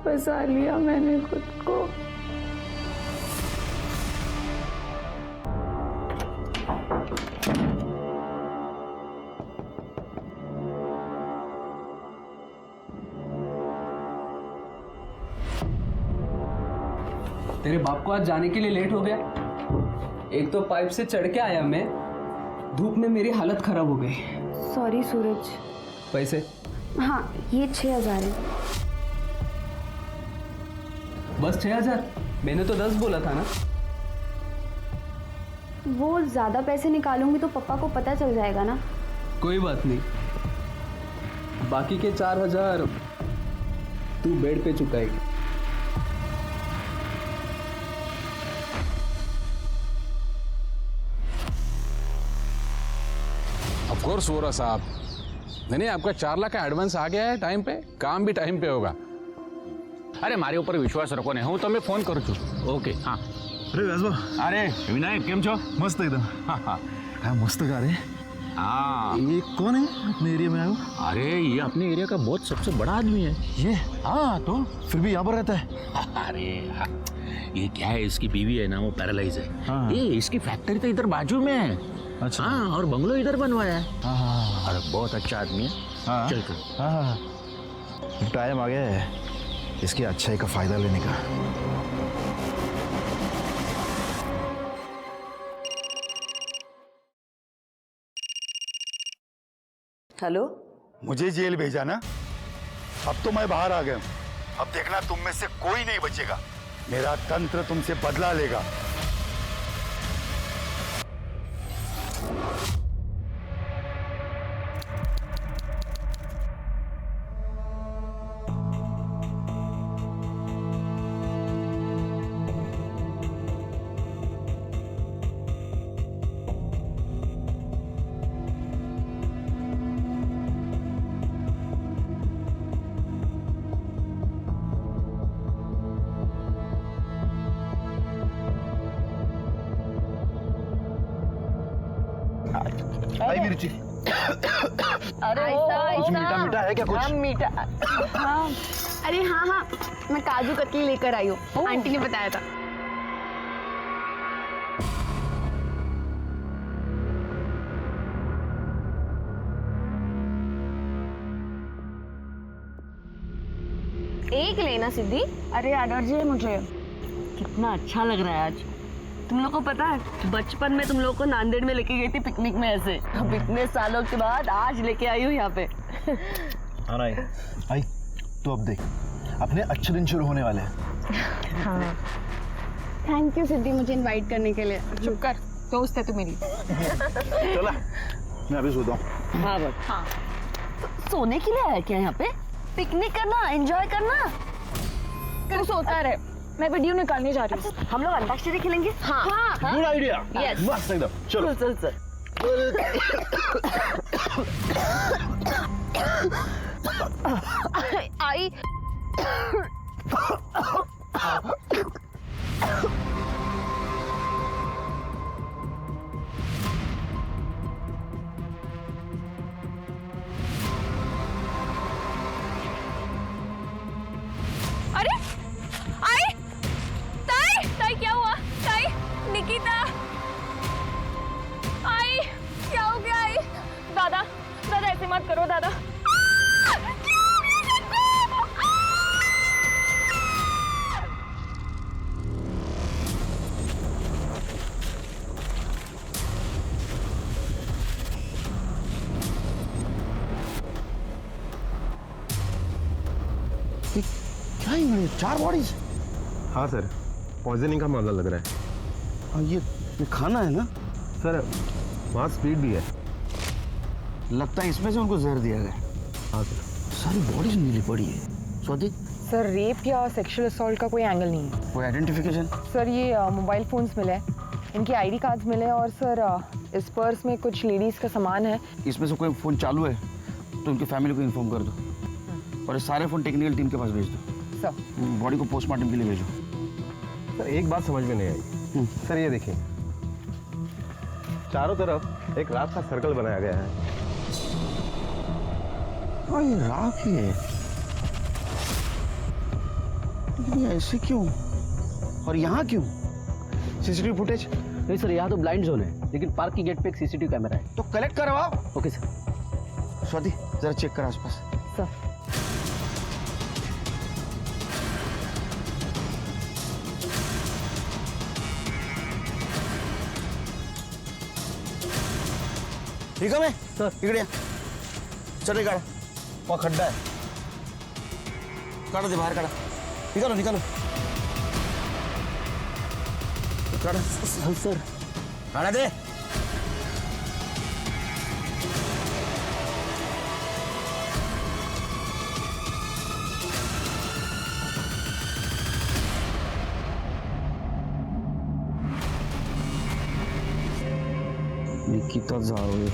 फंसा लिया मैंने खुद को। तेरे बाप को आज जाने के लिए लेट हो गया। एक तो पाइप से चढ़ के आया मैं, धूप में मेरी हालत खराब हो गई। सॉरी सूरज। पैसे? हाँ ये 6,000 है। बस 6,000? मैंने तो 10 बोला था ना। वो ज़्यादा पैसे निकालूंगी तो पापा को पता चल जाएगा ना। कोई बात नहीं, बाकी के 4,000 तू बेड पे चुकाएगी। ऑफ कोर्स वोरा साहब, नहीं आपका 4 लाख का एडवांस आ गया है टाइम पे, काम भी टाइम पे होगा। अरे मारी ऊपर विश्वास रखो ने, हूँ તમે ફોન કરું છું। ઓકે હા। अरे व्यासबा, अरे विनायक કેમ છો? मस्त एकदम। हाँ हाँ क्या मस्त गा रहे। हाँ। ये कौन है अपने एरिया में आया हो? अरे ये अपने एरिया का बहुत सबसे बड़ा आदमी है ये हाँ। तो फिर भी यहाँ पर रहता है? अरे हाँ, ये क्या है, इसकी बीवी है ना, वो पैरालाइज है। हाँ। ये इसकी फैक्ट्री तो इधर बाजू में है। अच्छा। हाँ, और बंगलो इधर बनवाया है। हाँ। अरे बहुत अच्छा आदमी है। हाँ। चल चल। हाँ, टाइम आ गया है इसकी अच्छाई का फायदा लेने का। हेलो, मुझे जेल भेजा ना, अब तो मैं बाहर आ गया हूं। अब देखना तुम में से कोई नहीं बचेगा। मेरा तंत्र तुमसे बदला लेगा। आई मिर्ची। अरे कुछ मीठा मीठा है क्या कुछ? मीठा। हाँ अरे हाँ हाँ, मैं काजू कतली लेकर आई हूँ, आंटी ने बताया था। एक लेना सिद्धि। अरे एलर्जी है मुझे। कितना अच्छा लग रहा है आज। तुम लोग को पता है, बचपन में तुम लोग को नांदेड़ में लेके गई थी पिकनिक में ऐसे। अब इतने सालों के बाद आज लेके आई हूँ यहाँ पे। हाँ ना आई तो अब देख, अपने अच्छे दिन शुरू होने वाले हैं। हाँ थैंक यू सिद्धि मुझे इनवाइट करने के लिए। चुप कर, दोस्त है तू मेरी। चला मैं अभी सोता हूँ। हाँ बस। हाँ तो सोने के लिए आया क्या यहाँ पे? पिकनिक करना, एंजॉय करना। तू सोता रहे, मैं वीडियो निकालने जा रही हूँ। हम लोग अंताक्षरी खेलेंगे। हाँ हाँ गुड आइडिया। Yes. मस्त एकदम। चलो चल चल। आई अरे आई ताई ताई क्या हुआ? ताई निकिता आई क्या हो गया? आई दादा दादा ऐसे मत करो दादा। क्या ये 4 बॉडीज? हाँ सर, पॉइजनिंग का मामला लग रहा है। हाँ ये खाना है ना सर, वहाँ स्पीड भी है। लगता है इसमें से उनको जहर दिया गया। हाँ सर। सारी बॉडीज नीली पड़ी है। स्वाति सर रेप या सेक्सुअल असॉल्ट का कोई एंगल नहीं है। कोई आइडेंटिफिकेशन? सर ये मोबाइल फोन्स मिले हैं, इनके आईडी कार्ड्स मिले हैं, और सर इस पर्स में कुछ लेडीज़ का सामान है। इसमें से कोई फ़ोन चालू है तो उनकी फैमिली को इन्फॉर्म कर दो, और ये सारे फ़ोन टेक्निकल टीम के पास भेज दो। सर बॉडी को पोस्टमार्टम के लिए भेजो। सर एक बात समझ में नहीं आई। सर ये देखिए, चारों तरफ एक रात का सर्कल बनाया गया है। हाँ ये राख ही है। लेकिन ये ऐसे क्यों? और यहाँ क्यों? CCTV footage? नहीं सर, यहाँ तो ब्लाइंड जोन है, लेकिन पार्क की गेट पे एक सीसीटीवी कैमरा है। तो कलेक्ट करो आप। Okay sir. स्वाति जरा चेक कर आसपास। सर ठीक है मैं सर इकडे चल काढा वहाँ खड्डा है, काढा दे बाहर, काढा निकालो निकालो काढा सर, काढा दे। निकिता जावळे,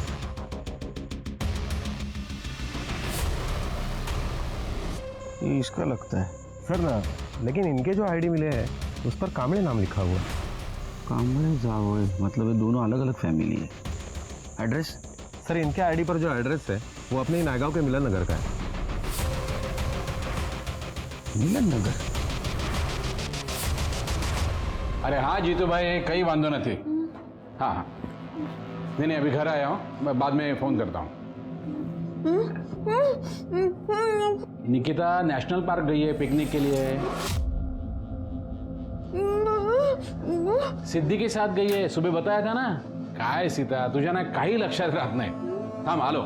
ये इसका लगता है सर ना, लेकिन इनके जो आईडी मिले हैं उस पर कांबळे नाम लिखा हुआ है। कांबळे जावळे मतलब ये दोनों अलग अलग फैमिली है। एड्रेस? सर इनके आईडी पर जो एड्रेस है वो अपने नायगांव के मिलन नगर का है। मिलन नगर? अरे हाँ जीतू भाई, कई वांदो न थी। हाँ हाँ, नहीं अभी घर आया हूँ, मैं बाद में फ़ोन करता हूँ। निकिता नेशनल पार्क गई है पिकनिक के लिए, सिद्धी के साथ गई है, सुबह बताया था ना। काय सीता, तुझ्या ना काही लक्षात राहत नाही। थांब आलो।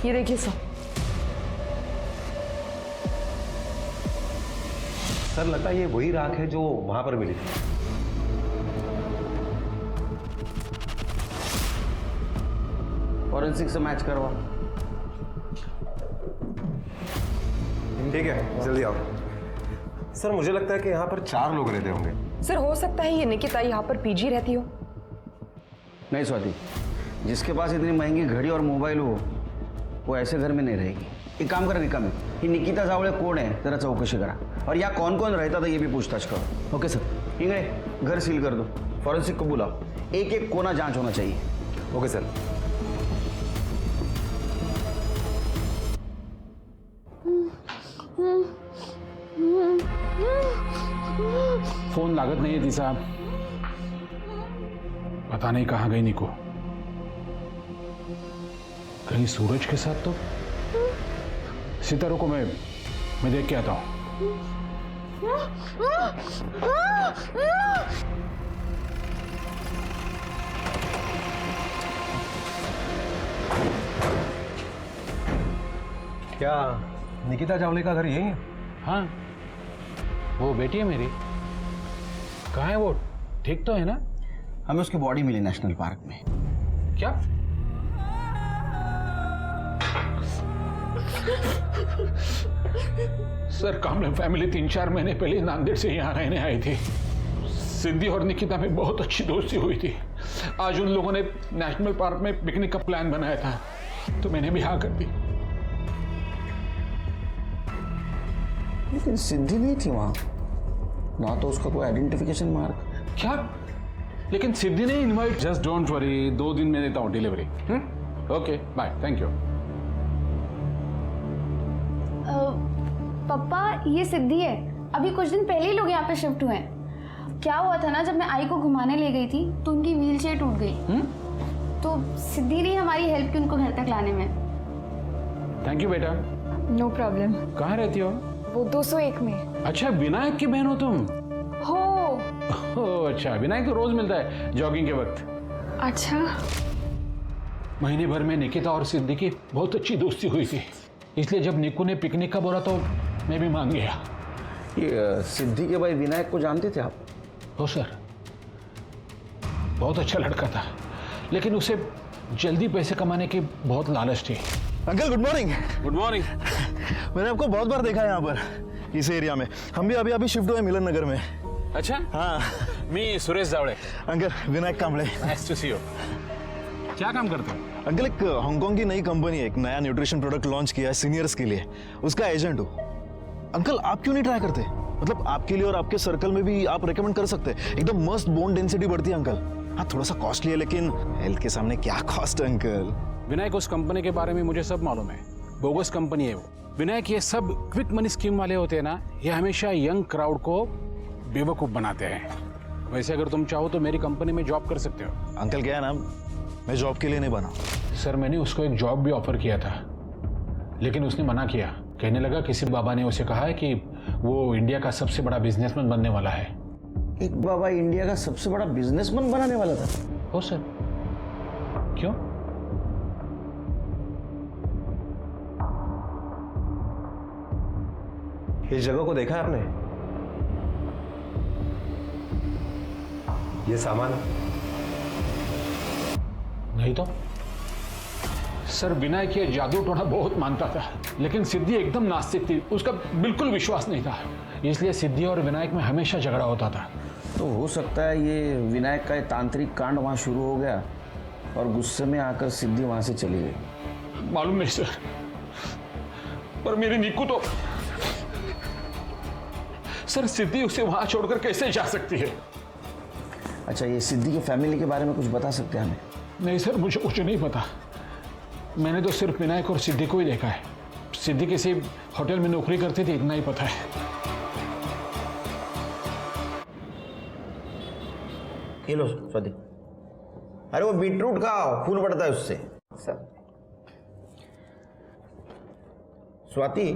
ये देखिए सर। सर लगता है ये वही राख है जो वहां पर मिली थी। फॉरेंसिक से मैच करवा। ठीक है जल्दी आओ। सर मुझे लगता है कि यहाँ पर 4 लोग रहते होंगे। सर हो सकता है ये निकिता यहाँ पर पीजी रहती हो। नहीं स्वाति, जिसके पास इतनी महंगी घड़ी और मोबाइल हो वो ऐसे घर में नहीं रहेगी। एक काम करा निकामी, ये निकिता जावळे कौन है जरा चौकशी करा, और यहाँ कौन कौन रहता था ये भी पूछताछ करो। Okay sir. इंगड़े घर सील कर दो, फॉरेंसिक को बुलाओ, एक एक कोना जांच होना चाहिए। Okay sir. फोन लागत नहीं है तिचा, पता नहीं कहाँ गई निको। कहीं सूरज के साथ तो। सितारों को मैं देख के आता हूं। क्या निकिता जावळे का घर यही है? हाँ, वो बेटी है मेरी। कहाँ है वो? ठीक तो है ना? हमें उसकी बॉडी मिली नेशनल पार्क में। क्या? सर कामले फैमिली 3-4 महीने पहले नांदेड़ से यहाँ रहने आई थी। सिद्धि और निकिता में बहुत अच्छी दोस्ती हुई थी। आज उन लोगों ने नेशनल पार्क में पिकनिक का प्लान बनाया था, तो मैंने भी हाँ कर दी। लेकिन सिद्धि नहीं थी वहां ना, तो उसका कोई आइडेंटिफिकेशन मार्क। क्या? लेकिन सिद्धि ने इनवाइट। जस्ट डोंट वरी, 2 दिन में देता हूँ delivery. Okay bye, thank you. पापा ये सिद्धि है, अभी कुछ दिन पहले ही लोग यहाँ पे शिफ्ट हुए हैं। क्या हुआ था ना, जब मैं आई को घुमाने ले गई थी तो उनकी व्हील चेयर टूट गई। तो सिद्धि ने हमारी हेल्प की उनको घर तक लाने में। थैंक यू बेटा। No problem. कहाँ रहती हो? वो 201 में। अच्छा, विनायक की बहन हो तुम? हो। ओह अच्छा, विनायक तो रोज मिलता है जॉगिंग के वक्त। अच्छा। महीने भर में निकिता और सिद्धि की बहुत अच्छी दोस्ती हुई थी, इसलिए जब निक्कू ने पिकनिक का बोला तो मैं भी मान गया। ये सिद्धि के भाई विनायक को जानते थे आप? हो सर, बहुत अच्छा लड़का था, लेकिन उसे जल्दी पैसे कमाने की बहुत लालच थी। Uncle good morning. Good morning. मैंने आपको बहुत बार देखा है यहाँ पर, इस एरिया में। हम भी अभी अभी शिफ्ट हुए मिलन नगर में। अच्छा, हाँ मी Suresh Jawade. Uncle Vinayak Kamble. Nice to see you. क्या काम करते हो? अंकल एक हांगकांग की नई कंपनी है, एक नया न्यूट्रिशन प्रोडक्ट लॉन्च किया है सीनियर्स के लिए, उसका एजेंट हूँ। अंकल आप क्यों नहीं ट्राई करते? मतलब आपके लिए और आपके सर्कल में भी आप रेकमेंड कर सकते हैं। एकदम मस्त बोन डेंसिटी बढ़ती है अंकल। हाँ थोड़ा सा कॉस्टली है, लेकिन हेल्थ के सामने क्या कॉस्ट है अंकल। विनायक, उस कंपनी के बारे में मुझे सब मालूम है। बोगस कंपनी है वो। विनायक, ये सब क्विक मनी स्कीम वाले होते हैं ना, ये हमेशा यंग क्राउड को बेवकूफ़ बनाते हैं। वैसे अगर तुम चाहो तो मेरी कंपनी में जॉब कर सकते हो। अंकल क्या है ना, मैं जॉब के लिए नहीं बना। सर मैंने उसको एक जॉब भी ऑफर किया था, लेकिन उसने मना किया। कहने लगा किसी बाबा ने उसे कहा है कि वो इंडिया का सबसे बड़ा बिजनेसमैन बनने वाला है। एक बाबा इंडिया का सबसे बड़ा बिजनेसमैन बनाने वाला था? हो सर। क्यों? इस जगह को देखा है आपने? ये सामान नहीं तो सर, विनायक ये जादू टोना बहुत मानता था, लेकिन सिद्धि एकदम नास्तिक थी, उसका बिल्कुल विश्वास नहीं था। इसलिए सिद्धि और विनायक में हमेशा झगड़ा होता था। तो हो सकता है ये विनायक का ये तांत्रिक कांड वहाँ शुरू हो गया और गुस्से में आकर सिद्धि वहाँ से चली गई। मालूम नहीं सर, पर मेरी निक्कू तो सर, सिद्धि उसे वहां छोड़कर कैसे जा सकती है? अच्छा, ये सिद्धि की फैमिली के बारे में कुछ बता सकते हैं हमें? नहीं सर, मुझे कुछ नहीं पता। मैंने तो सिर्फ विनायक और सिद्धि को ही देखा है। सिद्धि किसी होटल में नौकरी करती थी, इतना ही पता है। ये लो स्वाति। अरे वो बीटरूट खाओ, खून बढ़ता है उससे। सर स्वाति,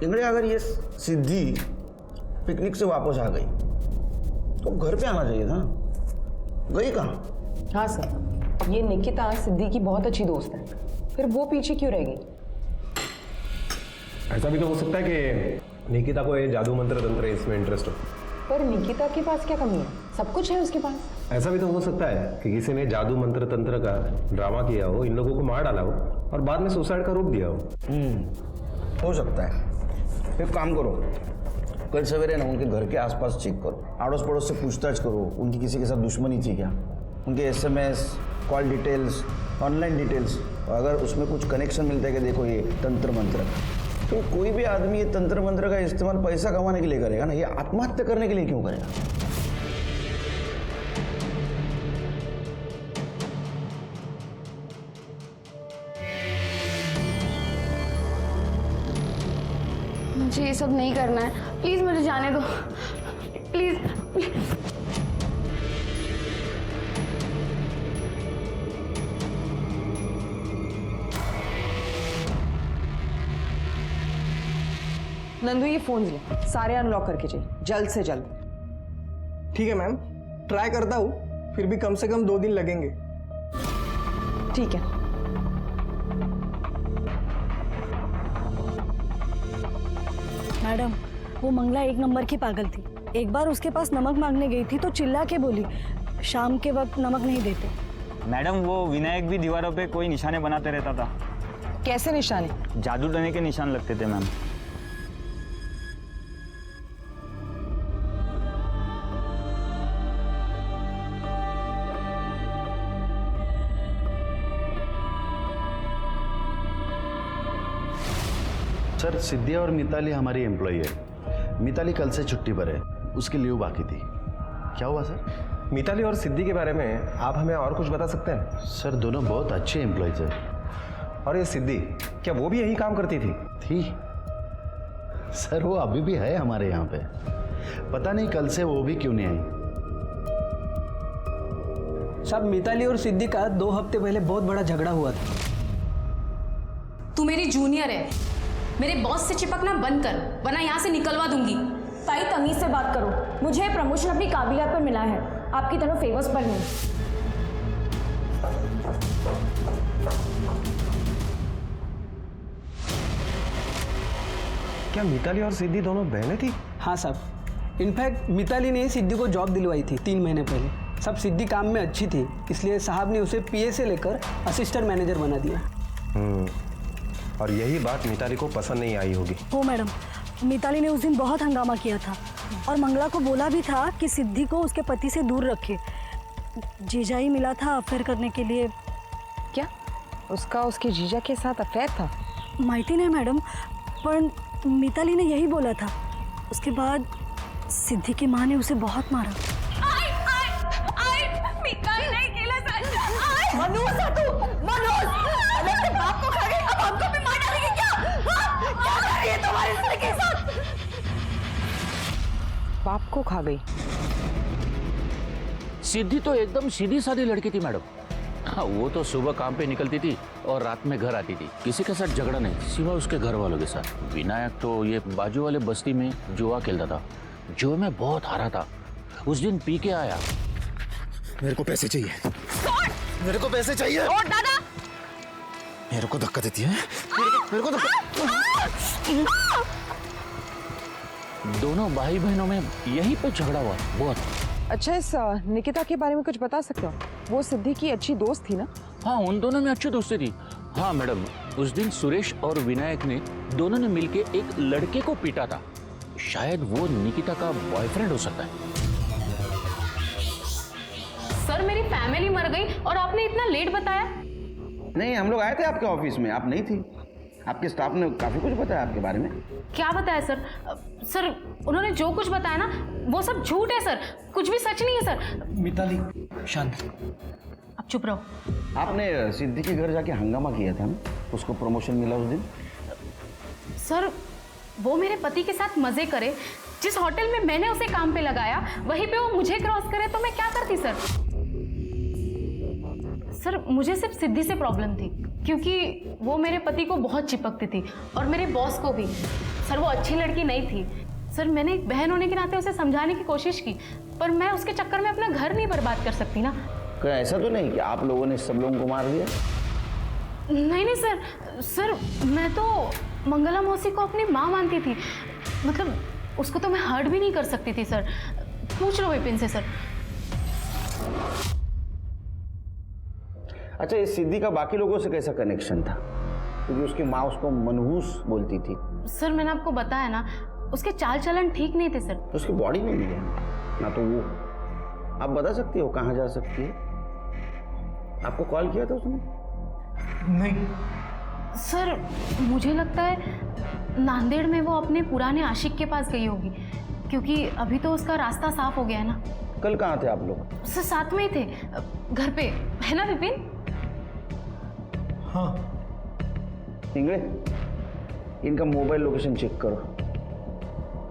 इंगड़े अगर ये सिद्धि पिकनिक से वापस आ गई तो घर पे आना चाहिए था। गई कहाँ? हाँ सर, ये निकिता सिद्धि की बहुत अच्छी दोस्त है, फिर वो पीछे क्यों रह गई? ऐसा भी तो हो सकता है कि निकिता को ये जादू मंत्र तंत्र इसमें इंटरेस्ट हो। पर निकिता के पास क्या कमी है? सब कुछ है उसके पास। ऐसा भी तो हो सकता है कि किसी ने जादू मंत्र तंत्र का ड्रामा किया हो, इन लोगों को मार डाला हो और बाद में सुसाइड का रूप दिया हो। हो सकता है। एक काम करो, कल सवेरे ना उनके घर के आसपास चेक करो, आड़ोस पड़ोस से पूछताछ करो, उनकी किसी के साथ दुश्मनी थी क्या, उनके SMS, call details, online details, अगर उसमें कुछ कनेक्शन मिलता है कि देखो ये तंत्र मंत्र, तो कोई भी आदमी ये तंत्र मंत्र का इस्तेमाल पैसा कमाने के लिए करेगा ना, ये आत्महत्या करने के लिए क्यों करेगा? मुझे ये सब नहीं करना है, प्लीज मुझे जाने दो, प्लीज। नंदू ये फोन ले, सारे अनलॉक करके चाहिए, जल्द से जल्द। ठीक है मैम, ट्राई करता हूँ, फिर भी कम से कम 2 दिन लगेंगे। ठीक है। मैडम, वो मंगला 1 नंबर की पागल थी। एक बार उसके पास नमक मांगने गई थी तो चिल्ला के बोली, शाम के वक्त नमक नहीं देते। मैडम, वो विनायक भी दीवारों पे कोई निशाने बनाते रहता था। कैसे निशाने? जादू टोने के निशान लगते थे मैम। सर सिद्धि और मिताली हमारी एम्प्लॉई है। मिताली कल से छुट्टी पर है, उसकी लीव बाकी थी। क्या हुआ सर? मिताली और सिद्धि के बारे में आप हमें और कुछ बता सकते हैं? सर दोनों बहुत अच्छे एम्प्लॉयज है। और ये सिद्धि, क्या वो भी यही काम करती थी? सर वो अभी भी है हमारे यहाँ पे, पता नहीं कल से वो भी क्यों नहीं आई। साहब, मिताली और सिद्धि का 2 हफ्ते पहले बहुत बड़ा झगड़ा हुआ था। तू मेरी जूनियर है, मेरे बॉस से चिपकना बंद कर, वरना यहाँ से निकलवा दूंगी। ताई तमीज से बात करो, मुझे प्रमोशन अपनी काबिलियत पर मिला है, आपकी तरह फेवर्स पर नहीं। क्या मिताली और सिद्धि दोनों बहनें थी? हाँ साहब, इनफैक्ट मिताली ने सिद्धि को जॉब दिलवाई थी 3 महीने पहले। सब सिद्धि काम में अच्छी थी, इसलिए साहब ने उसे पीए से लेकर असिस्टेंट मैनेजर बना दिया। और यही बात मिताली को पसंद नहीं आई होगी। हो मैडम, मिताली ने उस दिन बहुत हंगामा किया था और मंगला को बोला भी था कि सिद्धि को उसके पति से दूर रखे। जीजा ही मिला था अफेयर करने के लिए। क्या उसका उसके जीजा के साथ अफेयर था? माहिती नहीं मैडम, पर मिताली ने यही बोला था। उसके बाद सिद्धि की माँ ने उसे बहुत मारा। बाप को खा गई। सिद्धि तो एकदम सीधी सादी लड़की थी मैडम। हाँ, वो तो सुबह काम पे निकलती थी और रात में घर आती थी। किसी के साथ झगड़ा नहीं, सिवा उसके घर वालों के साथ। विनायक तो ये बाजू वाले बस्ती में जुआ खेलता था, जो मैं बहुत हारा था। उस दिन पी के आया। मेरे को पैसे चाहिए, मेरे को पैसे चाहिए। और दादा मेरे को धक्का देती है, मेरे को धक्का। दोनों भाई बहनों में यही पे झगड़ा हुआ बहुत। अच्छा, इस निकिता के बारे में कुछ बता सकते हो? वो सिद्धि की अच्छी दोस्त थी ना? हाँ, उन दोनों में अच्छी दोस्ती थी। हाँ मैडम, उस दिन सुरेश और विनायक ने दोनों ने मिलके एक लड़के को पीटा था। शायद वो निकिता का बॉयफ्रेंड हो सकता है। सर, मेरी फैमिली मर गई और आपने इतना लेट बताया। नहीं, हम लोग आए थे आपके ऑफिस में, आप नहीं थी। आपके स्टाफ ने काफी कुछ बताया आपके बारे में। क्या बताया सर? सर, उन्होंने जो कुछ बताया ना वो सब झूठ है सर, कुछ भी सच नहीं है सर। मिताली शांत। अब चुप रहो। आपने सिद्धि के घर जाके हंगामा किया था ना, उसको प्रमोशन मिला उस दिन। सर, वो मेरे पति के साथ मजे करे। जिस होटल में मैंने उसे काम पे लगाया वहीं पे वो मुझे क्रॉस करे तो मैं क्या करती सर? सर, मुझे सिर्फ सिद्धि से प्रॉब्लम थी क्योंकि वो मेरे पति को बहुत चिपकती थी और मेरे बॉस को भी। सर, वो अच्छी लड़की नहीं थी। सर, मैंने एक बहन होने के नाते उसे समझाने की कोशिश की, पर मैं उसके चक्कर में अपना घर नहीं बर्बाद कर सकती ना। क्या ऐसा तो नहीं कि आप लोगों ने सब लोगों को मार दिया? नहीं नहीं सर, सर मैं तो मंगला मौसी को अपनी माँ मानती थी। मतलब उसको तो मैं हर्ट भी नहीं कर सकती थी सर। पूछ लो विपिन से सर। अच्छा, इस सिद्धि का बाकी लोगों से कैसा कनेक्शन था? क्योंकि उसकी माँ उसको मनहूस बोलती थी। सर, मैंने आपको बताया ना, उसके चाल चलन ठीक नहीं थे सर। उसकी बॉडी में भी है ना, तो वो आप बता सकती हो कहाँ जा सकती है? आपको कॉल किया था उसने? नहीं सर, मुझे लगता है नांदेड़ में वो अपने पुराने आशिक के पास गई होगी, क्योंकि अभी तो उसका रास्ता साफ हो गया है ना। कल कहाँ थे आप लोग? सर, साथ में ही थे, घर पे, है ना विपिन? हाँ। इंगड़े, इनका मोबाइल लोकेशन चेक करो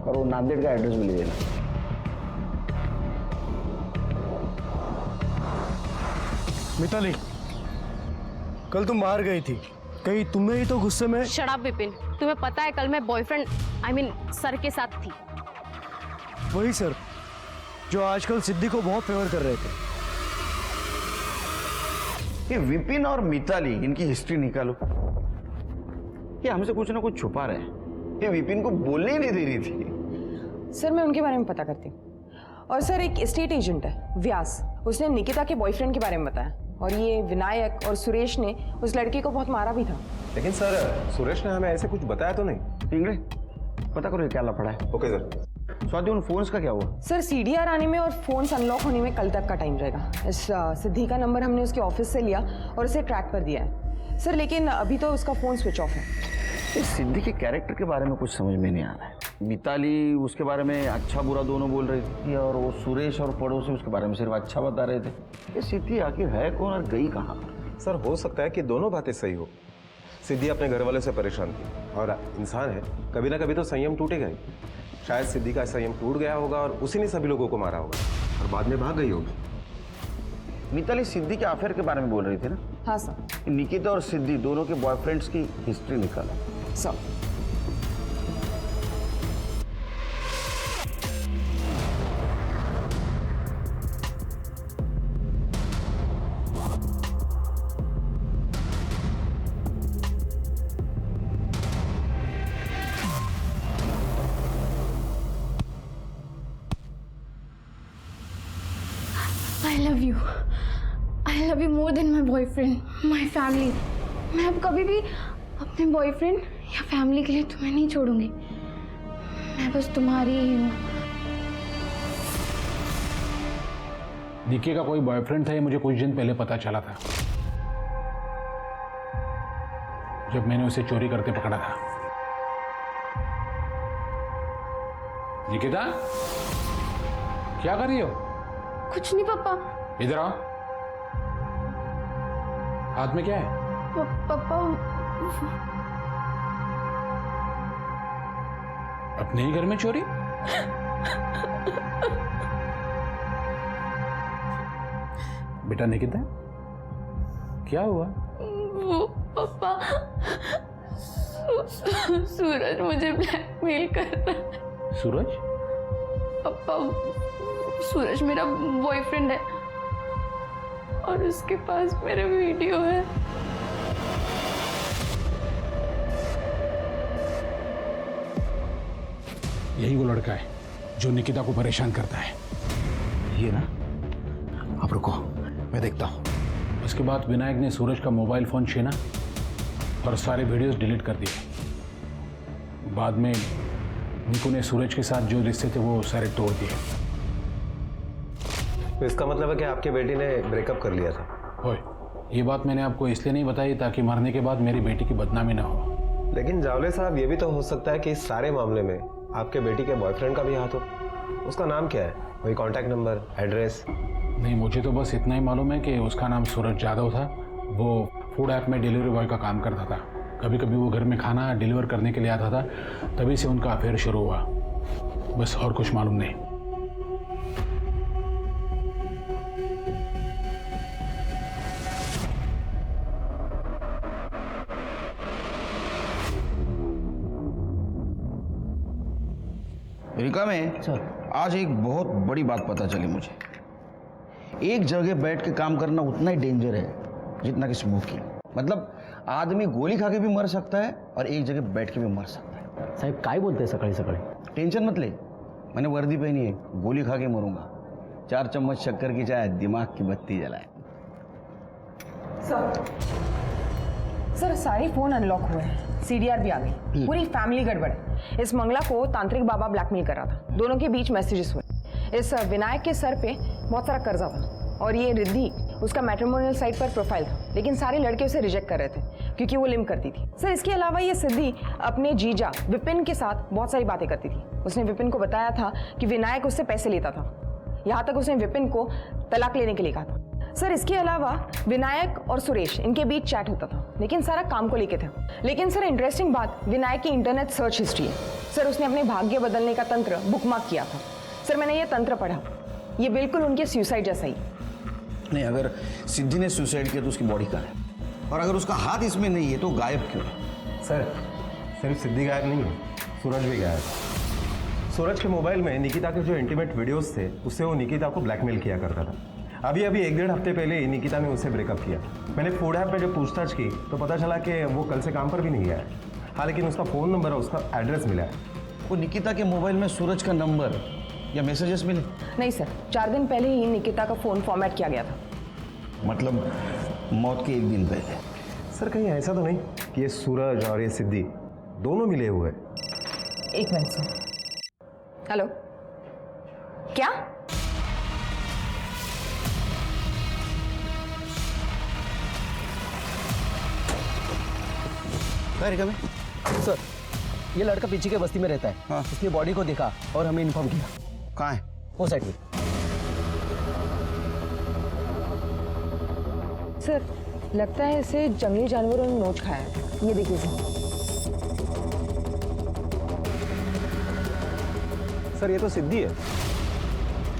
और वो नांदेड़ का एड्रेस भी ले लेना। मिताली, कल तुम बाहर गई थी, कहीं तुम्हें ही तो गुस्से में। शट अप विपिन, तुम्हें पता है कल मैं बॉयफ्रेंड सर के साथ थी। वही सर जो आजकल सिद्धि को बहुत फेवर कर रहे थे। ये विपिन और मिताली, इनकी हिस्ट्री निकालो। ये हमसे कुछ ना कुछ छुपा रहे हैं। ये विपिन को बोलने ही नहीं दे रही थी। सर, मैं उनके बारे में पता करती हूँ। और सर, एक एस्टेट एजेंट है व्यास, उसने निकिता के बॉयफ्रेंड के बारे में बताया। और ये विनायक और सुरेश ने उस लड़की को बहुत मारा भी था। लेकिन सर, सुरेश ने हमें ऐसे कुछ बताया तो नहीं। इंगड़े, पता करो ये क्या लफड़ा है। Okay sir. स्वाति, उन फोन्स का क्या हुआ? सर, सीडीआर आने में और फोन्स अनलॉक होने में कल तक का टाइम रहेगा। इस सिद्धि का नंबर हमने उसके ऑफिस से लिया और उसे ट्रैक कर दिया है सर, लेकिन अभी तो उसका फोन स्विच ऑफ है। इस सिद्धि के कैरेक्टर के बारे में कुछ समझ में नहीं आ रहा है। मिताली उसके बारे में अच्छा बुरा दोनों बोल रही थी और वो सुरेश और पड़ोसी उसके बारे में सिर्फ अच्छा बता रहे थे। ये सिद्धि आखिर है कौन और गई कहाँ? सर, हो सकता है कि दोनों बातें सही हो। सिद्धि अपने घर वालों से परेशान थी और इंसान है, कभी ना कभी तो संयम टूटेगा ही। शायद सिद्धि का संयम टूट गया होगा और उसी ने सभी लोगों को मारा होगा और बाद में भाग गई होगी। मिताली सिद्धि के अफेयर के बारे में बोल रही थी ना? हाँ सर। निकिता और सिद्धि दोनों के बॉयफ्रेंड्स की हिस्ट्री निकाला sir. I love you more than my boyfriend, my family. मैं अब कभी भी अपने बॉयफ्रेंड या फैमिली के लिए तुम्हें नहीं छोड़ूंगी। मैं बस तुम्हारी ही हूँ। निकी का कोई बॉयफ्रेंड था ये मुझे कुछ दिन पहले पता चला था, जब मैंने उसे चोरी करते पकड़ा था। निकिता, क्या कर रही हो? कुछ नहीं पापा। इधर आओ। हाथ में क्या है? पापा अपने ही घर में चोरी? बेटा निकिता, क्या हुआ? वो पापा सूरज मुझे ब्लैकमेल कर रहा है। सूरज? पापा सूरज मेरा बॉयफ्रेंड है और उसके पास मेरा वीडियो है। यही वो लड़का है जो निकिता को परेशान करता है। ये ना, आप रुको, मैं देखता हूँ। उसके बाद विनायक ने सूरज का मोबाइल फोन छीना और सारे वीडियोस डिलीट कर दिए। बाद में निकू ने सूरज के साथ जो रिश्ते थे वो सारे तोड़ दिए। तो इसका मतलब है कि आपके बेटी ने ब्रेकअप कर लिया था? ओए, ये बात मैंने आपको इसलिए नहीं बताई ताकि मरने के बाद मेरी बेटी की बदनामी ना हो। लेकिन जावले साहब, ये भी तो हो सकता है कि इस सारे मामले में आपके बेटी के बॉयफ्रेंड का भी हाथ हो। उसका नाम क्या है? कोई कांटेक्ट नंबर, एड्रेस? नहीं, मुझे तो बस इतना ही मालूम है कि उसका नाम सूरज यादव था। वो फूड ऐप में डिलीवरी बॉय का काम करता था। कभी कभी वो घर में खाना डिलीवर करने के लिए आता था, तभी से उनका अफेयर शुरू हुआ। बस और कुछ मालूम नहीं। अमेरिका में सर आज एक बहुत बड़ी बात पता चली मुझे। एक जगह बैठ के काम करना उतना ही डेंजर है जितना कि स्मोकिंग। मतलब आदमी गोली खा के भी मर सकता है और एक जगह बैठ के भी मर सकता है। साहब काय बोलते हैं सकाळी सकाळी? टेंशन मत ले, मैंने वर्दी पहनी है, गोली खा के मरूंगा। 4 चम्मच शक्कर की चाय, दिमाग की बत्ती जलाए। सर सारे फोन अनलॉक हुए हैं, सीडीआर भी आ गई, पूरी फैमिली गड़बड़ है। इस मंगला को तांत्रिक बाबा ब्लैकमेल कर रहा था, दोनों के बीच मैसेजेस हुए। इस विनायक के सर पे बहुत सारा कर्जा था और ये रिद्धि उसका मैट्रिमोनियल साइट पर प्रोफाइल था, लेकिन सारे लड़के उसे रिजेक्ट कर रहे थे क्योंकि वो लिम करती थी। सर इसके अलावा ये सिद्धि अपने जीजा विपिन के साथ बहुत सारी बातें करती थी। उसने विपिन को बताया था कि विनायक उससे पैसे लेता था, यहाँ तक उसने विपिन को तलाक लेने के लिए कहा था। सर इसके अलावा विनायक और सुरेश इनके बीच चैट होता था, लेकिन सारा काम को लेके था। लेकिन सर इंटरेस्टिंग बात विनायक की इंटरनेट सर्च हिस्ट्री है। सर उसने अपने भाग्य बदलने का तंत्र बुकमार्क किया था। सर मैंने ये तंत्र पढ़ा, ये बिल्कुल उनके सुसाइड जैसा ही। नहीं, अगर सिद्धि ने सुसाइड किया तो उसकी बॉडी कहाँ है, और अगर उसका हाथ इसमें नहीं है तो गायब क्यों है? सर सिर्फ सिद्धि गायब नहीं है, सूरज भी गायब है। सूरज के मोबाइल में निकिता के जो इंटीमेट वीडियोस थे उससे वो निकिता को ब्लैकमेल किया करता था। अभी 1-1.5 हफ्ते पहले निकिता ने उससे ब्रेकअप किया। मैंने फूड ऐप में जब पूछताछ की तो पता चला कि वो कल से काम पर भी नहीं गया है। हाँ, लेकिन उसका फ़ोन नंबर और उसका एड्रेस मिला है। वो निकिता के मोबाइल में सूरज का नंबर या मैसेजेस मिले? नहीं सर, 4 दिन पहले ही निकिता का फ़ोन फॉर्मेट किया गया था। मतलब मौत के 1 दिन पहले? सर कहीं ऐसा तो नहीं कि ये सूरज और ये सिद्धि दोनों मिले हुए? 1 मिनट सर। हेलो, क्या? सर ये लड़का पीछे के बस्ती में रहता है। हाँ। उसकी बॉडी को देखा और हमें इन्फॉर्म किया। कहाँ है? वो साइड में। सर लगता है इसे जंगली जानवरों ने नोच खाया है। ये देखिए सर, ये तो सिद्धि है।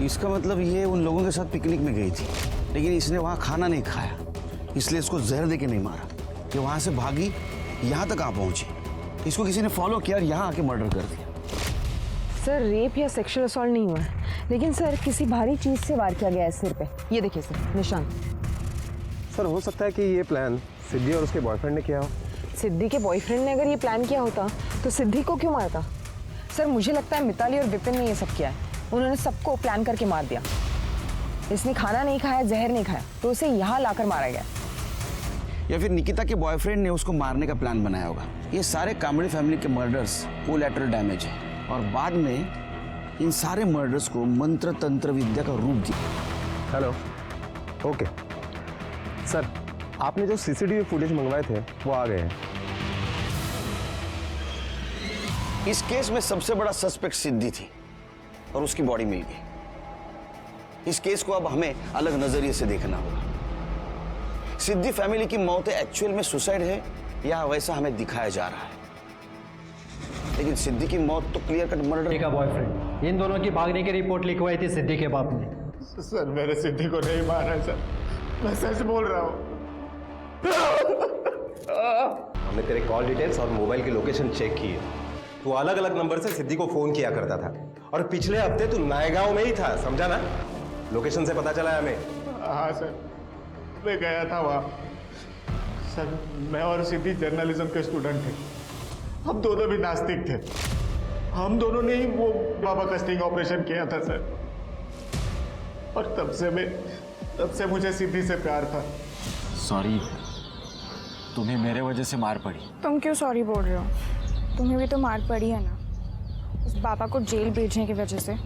इसका मतलब ये उन लोगों के साथ पिकनिक में गई थी, लेकिन इसने वहाँ खाना नहीं खाया, इसलिए इसको जहर दे के नहीं मारा। ये वहाँ से भागी, यहाँ तक आ पहुंची, इसको किसी ने फॉलो किया और यहाँ आके मर्डर कर दिया। सर रेप या सेक्सुअल असॉल्ट नहीं हुआ है, लेकिन सर किसी भारी चीज से वार किया गया है सिर पे। ये देखिए सर निशान। सर हो सकता है कि ये प्लान सिद्धि और उसके बॉयफ्रेंड ने किया हो। सिद्धि के बॉयफ्रेंड ने अगर ये प्लान किया होता तो सिद्धि को क्यों मारता? सर मुझे लगता है मिताली और विपिन ने ये सब किया है। उन्होंने सबको प्लान करके मार दिया। इसने खाना नहीं खाया, जहर नहीं खाया, तो उसे यहाँ लाकर मारा गया। या फिर निकिता के बॉयफ्रेंड ने उसको मारने का प्लान बनाया होगा। ये सारे कामड़ी फैमिली के मर्डर्स कोलैटरल डैमेज है और बाद में इन सारे मर्डर्स को मंत्र तंत्र विद्या का रूप दिया। हेलो, ओके सर, आपने जो सीसीटीवी फुटेज मंगवाए थे वो आ गए हैं। इस केस में सबसे बड़ा सस्पेक्ट सिद्धि थी और उसकी बॉडी मिल गई। इस केस को अब हमें अलग नजरिए से देखना होगा। सिद्धि फैमिली की मौत एक्चुअल में सुसाइड है या वैसा हमें दिखाया जा रहा है, लेकिन सिद्धि की मौत तो क्लियर कट मर्डर का बॉयफ्रेंड। इन दोनों की भागने की रिपोर्ट लिखवाई थी सिद्धि के बाप ने। सर मेरे सिद्धि को नहीं मारा है सर, मैं सच बोल रहा हूँ। हमने तेरे कॉल डिटेल्स और मोबाइल की लोकेशन चेक की है। तू अलग अलग नंबर से सिद्धि को फोन किया करता था और पिछले हफ्ते तू नायगांव में ही था, समझा ना? लोकेशन से पता चला है हमें। हाँ सर, मैं गया था वहाँ। सर मैं और सिद्धि जर्नलिज्म के स्टूडेंट थे, हम दोनों भी नास्तिक थे। हम दोनों ने ही वो बाबा का स्टिंग ऑपरेशन किया था सर, और तब से मुझे सिद्धि से प्यार था। सॉरी, तुम्हें मेरे वजह से मार पड़ी। तुम क्यों सॉरी बोल रहे हो? तुम्हें भी तो मार पड़ी है ना, उस बाबा को जेल भेजने की वजह से।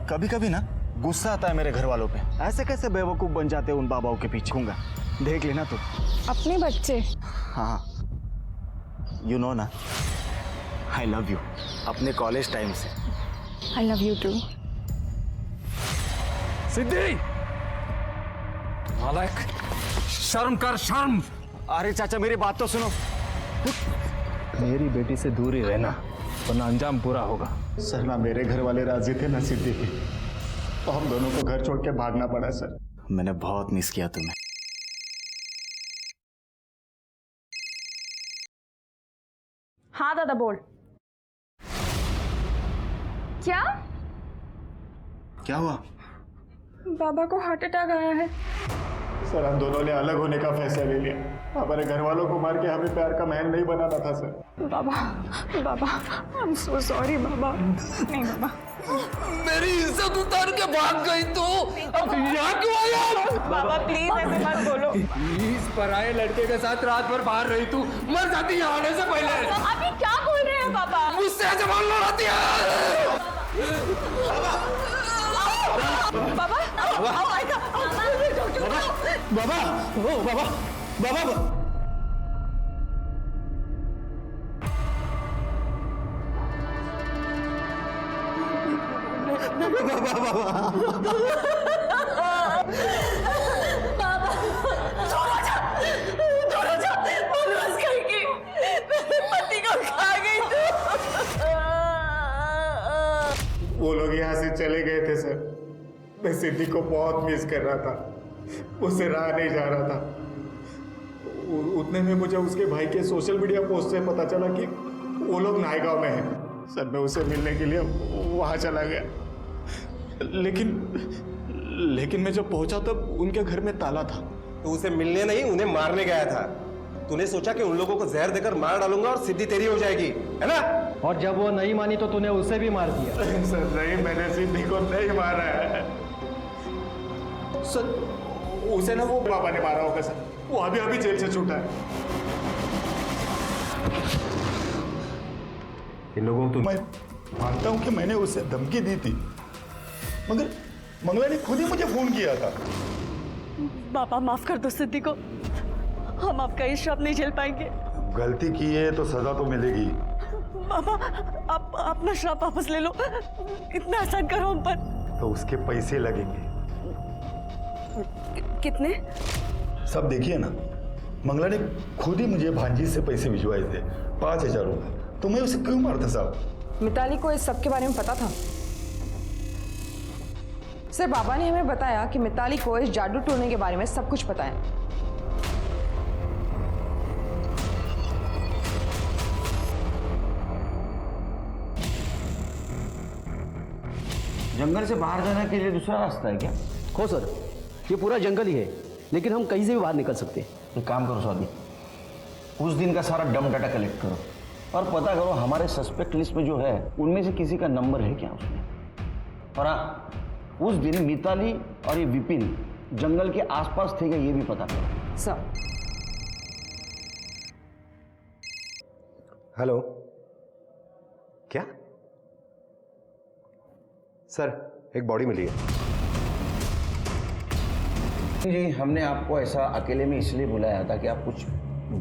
कभी कभी ना गुस्सा आता है मेरे घर वालों पे। ऐसे कैसे बेवकूफ बन जाते उन बाबाओं के पीछे। खूंगा देख लेना तू। अपने बच्चे। हाँ, यू नो ना, आई लव यू अपने कॉलेज टाइम से। I love you too. Siddhi, नालायक, शर्म कर, शर्म। अरे चाचा मेरी बात तो सुनो। मेरी बेटी से दूर ही रहना, वरना अंजाम बुरा होगा। सर ना मेरे घर वाले राजी थे ना सिद्धि की, तो हम दोनों को घर छोड़ के भागना पड़ा सर। मैंने बहुत मिस किया तुम्हें। हाँ दादा बोल। क्या क्या हुआ? बाबा को हार्ट अटैक आया है। सर हम दोनों ने अलग होने का फैसला ले लिया। हमारे घर वालों को मार के हमें प्यार का महल नहीं बनाना था सर। बाबा आई एम सो सॉरी बाबा। नहीं बाबा, मेरी इज्जत उतार के भाग गई तो अब यहाँ क्यों आया? बाबा प्लीज ऐसे मत बोलो। प्लीज, पराये लड़के के साथ रात भर बाहर रही तू, मर जाती यहाँ आने से पहले। अभी क्या बोल रहे हैं बाबा? मुझसे जबान लड़ाती है। बाबा बाबा, ओ बाबा, बाबा, वो लोग यहाँ से चले गए थे सर। मैं सिद्धि को बहुत मिस कर रहा था, उससे रहा नहीं जा रहा था। उतने में मुझे उसके भाई के सोशल मीडिया पोस्ट से पता चला कि वो लोग नायगांव में हैं। सर मैं उससे मिलने के लिए वहाँ चला गया, लेकिन मैं जब पहुंचा तब उनके घर में ताला था। तो उसे मिलने नहीं, उन्हें मारने गया था। तूने सोचा कि उन लोगों को जहर देकर मार डालूंगा और सिद्धि तेरी हो जाएगी, है ना? और जब वो नहीं मानी तो तूने उसे भी मार दिया। सर नहीं, मैंने सिद्धि को नहीं मारा है सर। उसे ना वो बाबा ने मारा होगा सर, वो अभी जेल से छूटा है। इन लोगों को मैं मानता हूं कि मैंने उसे धमकी दी थी, मगर मंगला ने खुद ही मुझे फोन किया था। बाबा माफ कर दो सिद्धि को, हम आपका ये श्राप नहीं झेल पाएंगे। गलती की है तो सजा तो मिलेगी। बाबा आप अपना श्राप वापस ले लो, इतना आसान करो हम पर। तो उसके पैसे लगेंगे। कितने? सब देखिए ना, मंगला ने खुद ही मुझे भांजी से पैसे भिजवाए थे, 5,000 रुपए। तो मैं उसे क्यों मारता साहब? मिताली को इस सब के बारे में पता था। सर बाबा ने हमें बताया कि मिताली को इस जादू टोने के बारे में सब कुछ पता है। जंगल से बाहर जाने के लिए दूसरा रास्ता है क्या? हो सर, ये पूरा जंगल ही है, लेकिन हम कहीं से भी बाहर निकल सकते हैं। एक काम करो स्वाति, उस दिन का सारा डम डाटा कलेक्ट करो और पता करो हमारे सस्पेक्ट लिस्ट में जो है उनमें से किसी का नंबर है क्या उसमें। और हाँ, उस दिन मिताली और ये विपिन जंगल के आसपास थे क्या ये भी पता करो। सर हेलो, क्या सर? एक बॉडी मिली है जी। हमने आपको ऐसा अकेले में इसलिए बुलाया था कि आप कुछ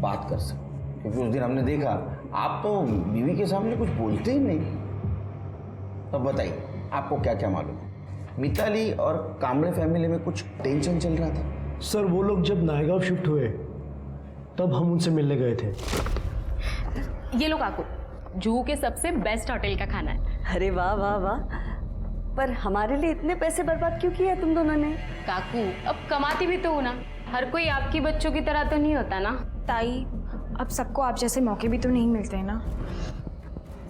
बात कर सकें, क्योंकि उस दिन हमने देखा आप तो बीवी के सामने कुछ बोलते ही नहीं। तब बताइए आपको क्या क्या मालूम है? मिताली और कांबळे फैमिली में कुछ टेंशन चल रहा था? सर वो लोग जब नायगांव शिफ्ट हुए तब हम उनसे मिलने गए थे। ये लो काकू, जुहू के सबसे बेस्ट होटल का खाना है। अरे वाह वाह वाह, पर हमारे लिए इतने पैसे बर्बाद क्यों किए तुम दोनों ने? काकू अब कमाती भी तो हूँ ना, हर कोई आपकी बच्चों की तरह तो नहीं होता ना। ताई अब सबको आप जैसे मौके भी तो नहीं मिलते हैं ना।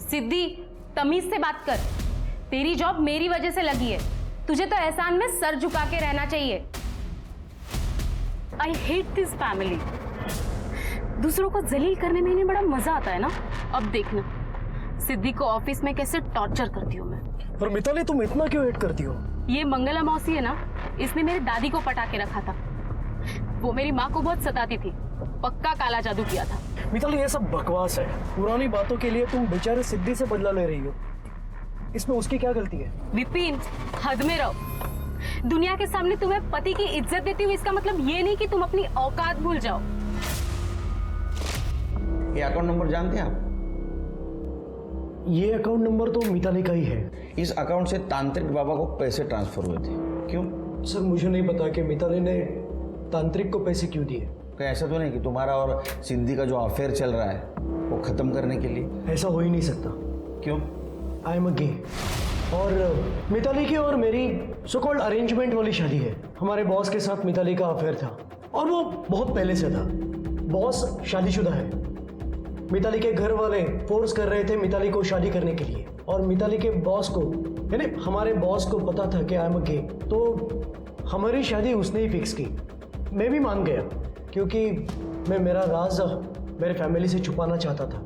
सिद्धि तमीज से बात कर, तेरी जॉब मेरी वजह से लगी है, तुझे तो एहसान में सर झुका के रहना चाहिए। I hate this family. दूसरों को जलील करने में इन्हें बड़ा मजा आता है ना। अब देखना सिद्धि को ऑफिस में कैसे टॉर्चर करती हूँ मैं। पर मिताली तुम इतना क्यों हेट करती हो? ये मंगला मौसी है ना, इसने मेरी दादी को पटा के रखा था। वो मेरी माँ को बहुत सताती थी, पक्का काला जादू किया था। मिताली ये सब बकवास है। पुरानी बातों के लिए तुम बेचारे सिद्धि से बदला ले रही हो, इसमें उसकी क्या गलती है? विपिन हद में रहो। दुनिया के सामने तुम्हें पति की इज्जत देती हुई इसका मतलब ये नहीं कि तुम अपनी औकात भूल जाओ। ये अकाउंट नंबर जानते हैं आप? ये अकाउंट नंबर तो मिताली का ही है। इस अकाउंट से तांत्रिक बाबा को पैसे ट्रांसफर हुए थे। क्यों? सर मुझे नहीं पता कि मिताली ने तांत्रिक को पैसे क्यों दिए। क्या ऐसा तो नहीं कि तुम्हारा और सिद्धि का जो अफेयर चल रहा है वो खत्म करने के लिए? ऐसा हो ही नहीं सकता। क्यों? आई एम अ गे और मिताली की और मेरी सो कॉल्ड अरेंजमेंट वाली शादी है। हमारे बॉस के साथ मिताली का अफेयर था और वो बहुत पहले से था। बॉस शादीशुदा है। मिताली के घर वाले फोर्स कर रहे थे मिताली को शादी करने के लिए, और मिताली के बॉस को यानी हमारे बॉस को पता था कि आई एम अ गे, तो हमारी शादी उसने ही फिक्स की। मैं भी मान गया क्योंकि मैं मेरा राज मेरे फैमिली से छुपाना चाहता था।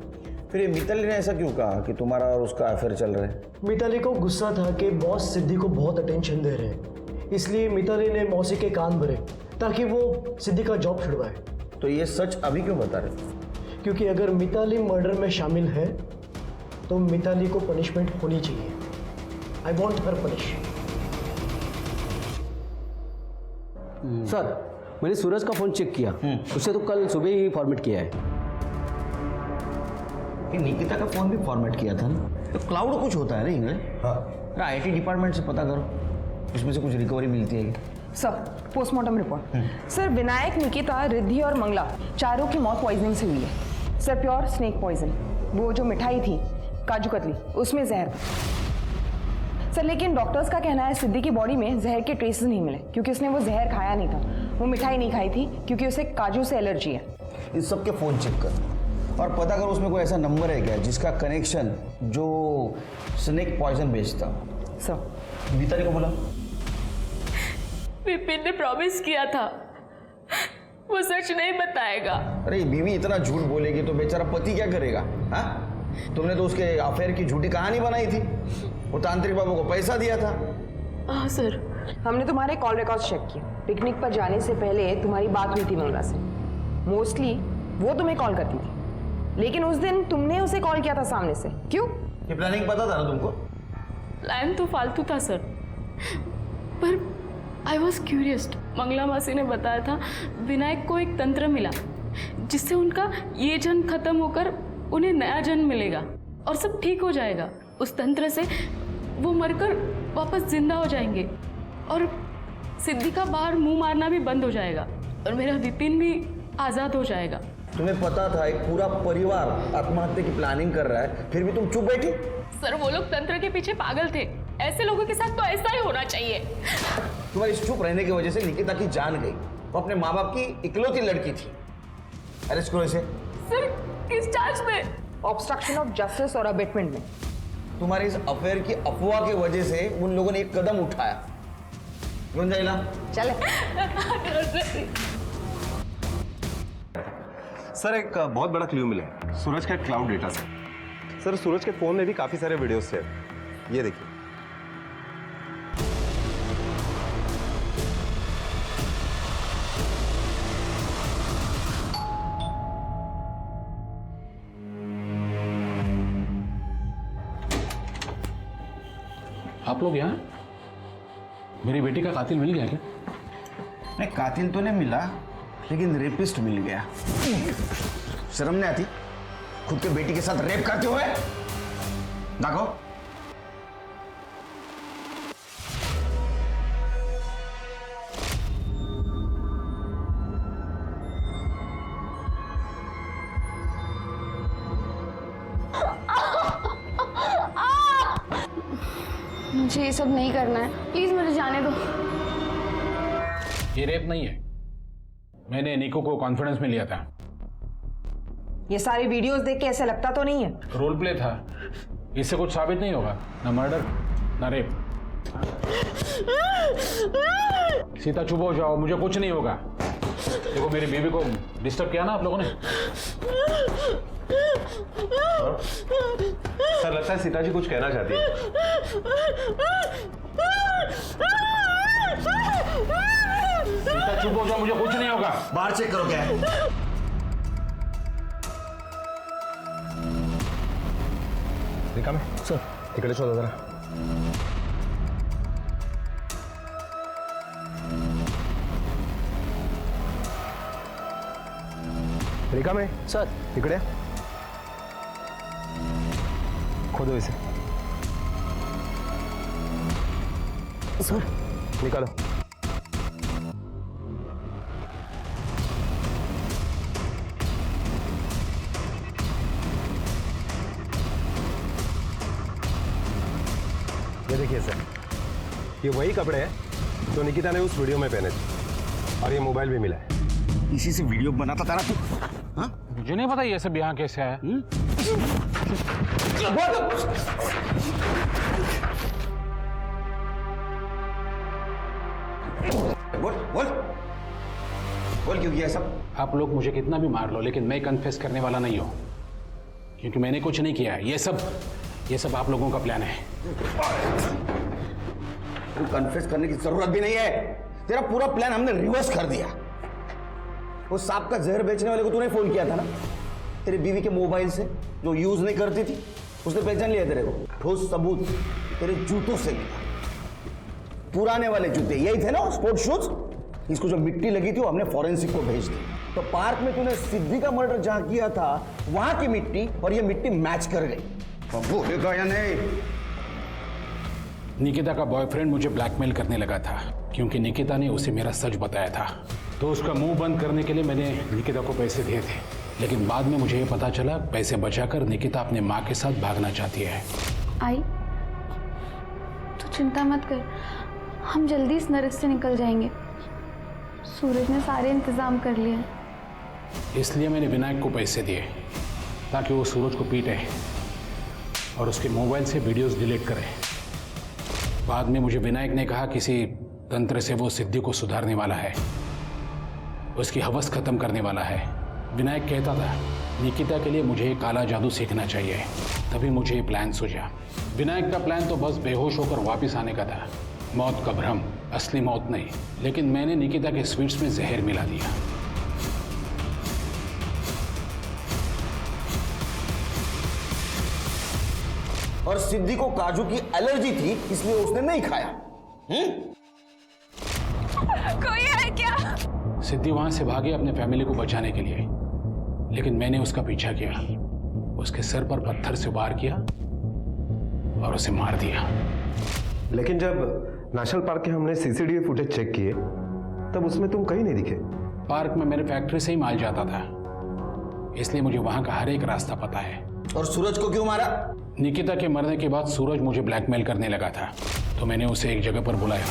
फिर ये मिताली ने ऐसा क्यों कहा कि तुम्हारा और उसका अफेयर चल रहा है? मिताली को गुस्सा था कि बॉस सिद्धि को बहुत अटेंशन दे रहे हैं, इसलिए मिताली ने मौसी के कान भरे ताकि वो सिद्धि का जॉब छुड़वाए। तो ये सच अभी क्यों बता रहे? क्योंकि अगर मिताली मर्डर में शामिल है तो मिताली को पनिशमेंट होनी चाहिए। I want her punish. Sir मैंने सूरज का फोन चेक किया, उसे तो कल सुबह ही फॉर्मेट किया है। निकिता का फोन भी फॉर्मेट किया था ना? तो क्लाउड कुछ होता है ना इंग्लिश? हाँ। आईटी डिपार्टमेंट से पता करो, इसमें से कुछ रिकवरी मिलती है। Sir postmortem report. Sir Vinayak, Nikita, Riddhi और मंगला चारों की मौत पॉइजनिंग से हुई है। Sir pure snake poison. वो जो मिठाई थी काजू कतली उसमें जहर था। सर लेकिन डॉक्टर्स का कहना है सिद्धि की बॉडी में जहर के ट्रेसेस नहीं मिले क्योंकि उसने वो जहर खाया नहीं था। वो मिठाई नहीं खाई थी क्योंकि उसे काजू से एलर्जी है। इस सब के फोन चेक कर और पता करो उसमें कोई ऐसा नंबर है क्या जिसका कनेक्शन जो स्नेक पॉइजन बेचता। सर मिताली को बोला। विपिन ने प्रॉमिस किया था वो सच नहीं बताएगा। अरे बीवी इतना झूठ बोलेगी तो बेचारा पति क्या करेगा? हाँ, तुमने तो उसके अफेयर की झूठी कहानी बनाई थी। वो तांत्रिक बाबू को पैसा दिया था। हाँ सर। हमने तुम्हारे कॉल रिकॉर्ड्स चेक किए। पिकनिक पर जाने से पहले तुम्हारी बात हुई थी मंगला से। मोस्टली वो तुम्हें कॉल करती थी, लेकिन उस दिन तुमने उसे कॉल किया था सामने से। क्यों? ये प्लानिंग पता था ना तुमको? प्लान तो फालतू था सर, पर आई वॉज क्यूरियस। मंगला मासी ने बताया था विनायक को एक तंत्र मिला जिससे उनका ये जन्म खत्म होकर उन्हें नया जन्म मिलेगा और सब ठीक हो जाएगा। उस तंत्र से वो मरकर वापस जिंदा हो जाएंगे और सिद्धि का बाहर मुंह मारना भी बंद हो जाएगा और मेरा विपिन भी आज़ाद हो जाएगा। तुम्हें पता था एक पूरा परिवार आत्महत्या की प्लानिंग कर रहा है, फिर भी तुम चुप बैठी? सर वो लोग तंत्र के पीछे पागल थे। ऐसे लोगों के साथ तो ऐसा ही होना चाहिए। तुम्हारी चुप रहने की वजह से निकिता की जान गई। वो अपने माँ बाप की इकलौती लड़की थी। अरेस्ट करो इसे। सर किस चार्ज में? ऑब्स्ट्रक्शन ऑफ जस्टिस और अबेटमेंट में। तुम्हारे इस अफेयर की अफवाह की वजह से उन लोगों ने एक कदम उठाया। गुंजाइला चले। सर एक बहुत बड़ा क्लू मिला है सूरज का क्लाउड डेटा से। सर सूरज के फोन में भी काफी सारे वीडियोस थे, ये देखिए। आप लोग यहाँ? मेरी बेटी का कातिल मिल गया क्या? नहीं, कातिल तो नहीं मिला, लेकिन रेपिस्ट मिल गया। शर्म नहीं आती खुद के बेटी के साथ रेप करते हुए? देखो, मुझे ये सब नहीं करना है, प्लीज मुझे जाने दो। ये रेप नहीं है। मैंने निको को कॉन्फिडेंस में लिया था। ये सारी वीडियोस देख के ऐसा लगता तो नहीं है? रोल प्ले था, इससे कुछ साबित नहीं होगा, ना मर्डर ना रेप। सीता चुप हो जाओ, मुझे कुछ नहीं होगा। देखो मेरी बीवी को डिस्टर्ब किया ना आप लोगों ने। सर लगता है सीता जी कुछ कहना चाहती है। सीता चुप हो जाओ, मुझे कुछ नहीं होगा। बाहर चेक करो क्या है। रिका में सर इकडे शोधा जरा। रिका में सर इकडे खोदो इसे। सर निकालो। ये देखिए सर, ये वही कपड़े हैं जो निकिता ने उस वीडियो में पहने थे, और ये मोबाइल भी मिला है। इसी से वीडियो बनाता था ना तू? हाँ? मुझे नहीं पता ये सब यहाँ कैसे आया। बोल बोल बोल, क्यों किया सब? आप लोग मुझे कितना भी मार लो, लेकिन मैं कन्फेस करने वाला नहीं हूँ, क्योंकि मैंने कुछ नहीं किया। ये सब आप लोगों का प्लान है। तू कन्फेस करने की जरूरत भी नहीं है, तेरा पूरा प्लान हमने रिवर्स कर दिया। वो सांप का जहर बेचने वाले को तूने फोन किया था ना, तेरी बीवी के मोबाइल से, जो यूज नहीं करती थी, उसने पहचान लिया तेरे को। ठोस सबूत तेरे जूतों से मिला, पुराने वाले जूते यही थे ना, स्पोर्ट शूज। इसको जो मिट्टी लगी थी वो हमने फॉरेंसिक को भेज दी। तो पार्क में तूने सिद्धि का मर्डर जहां किया था वहां की मिट्टी और ये मिट्टी मैच कर गई। बोलेगा या नहीं? निकिता का बॉयफ्रेंड मुझे ब्लैकमेल करने लगा था, क्योंकि निकिता ने उसे मेरा सच बताया था। तो उसका मुंह बंद करने के लिए मैंने निकिता को पैसे दिए थे, लेकिन बाद में मुझे ये पता चला पैसे बचाकर निकिता अपने माँ के साथ भागना चाहती है। आई, तू चिंता मत कर, हम जल्दी इस नरक से निकल जाएंगे। सूरज ने सारे इंतजाम कर लिए हैं। इसलिए मैंने विनायक को पैसे दिए ताकि वो सूरज को पीटे और उसके मोबाइल से वीडियोस डिलीट करे। बाद में मुझे विनायक ने कहा किसी तंत्र से वो सिद्धि को सुधारने वाला है, उसकी हवस खत्म करने वाला है। विनायक कहता था निकिता के लिए मुझे काला जादू सीखना चाहिए, तभी मुझे ये प्लान सूझा। विनायक का प्लान तो बस बेहोश होकर वापस आने का था, मौत का भ्रम, असली मौत नहीं। लेकिन मैंने निकिता के स्वीट्स में जहर मिला दिया। और सिद्धि को काजू की एलर्जी थी, इसलिए उसने नहीं खाया। कोई है क्या? सिद्धि वहां से भागी अपने फैमिली को बचाने के लिए, लेकिन मैंने उसका पीछा किया, उसके सर पर पत्थर से वार किया और उसे मार दिया। लेकिन जब नेशनल पार्क के हमने सीसीटीवी फुटेज चेक किए तब उसमें तुम कहीं नहीं दिखे। पार्क में मेरे फैक्ट्री से ही माल जाता था, इसलिए मुझे वहां का हर एक रास्ता पता है। और सूरज को क्यों मारा? निकिता के मरने के बाद सूरज मुझे ब्लैकमेल करने लगा था, तो मैंने उसे एक जगह पर बुलाया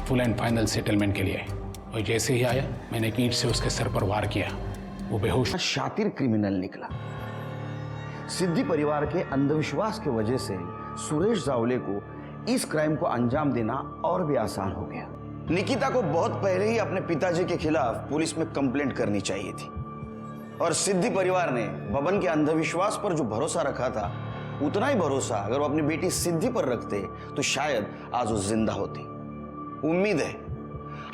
फुल एंड फाइनल सेटलमेंट के लिए। और जैसे ही आया मैंने ईंट से उसके सर पर वार किया, वो बेहोश। शातिर क्रिमिनल निकला। सिद्धि परिवार के अंधविश्वास की वजह से सुरेश जावले को इस क्राइम को अंजाम देना और भी आसान हो गया। निकिता को बहुत पहले ही अपने पिताजी के खिलाफ पुलिस में कंप्लेंट करनी चाहिए थी, और सिद्धि परिवार ने बबन के अंधविश्वास पर जो भरोसा रखा था, उतना ही भरोसा अगर वो अपनी बेटी सिद्धि पर रखते तो शायद आज वो जिंदा होती। उम्मीद है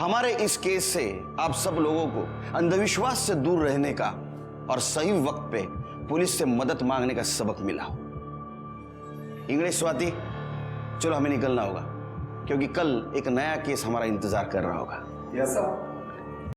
हमारे इस केस से आप सब लोगों को अंधविश्वास से दूर रहने का और सही वक्त पे पुलिस से मदद मांगने का सबक मिला हो। इंग्लिश स्वाति, चलो हमें निकलना होगा, क्योंकि कल एक नया केस हमारा इंतजार कर रहा होगा। Yes sir.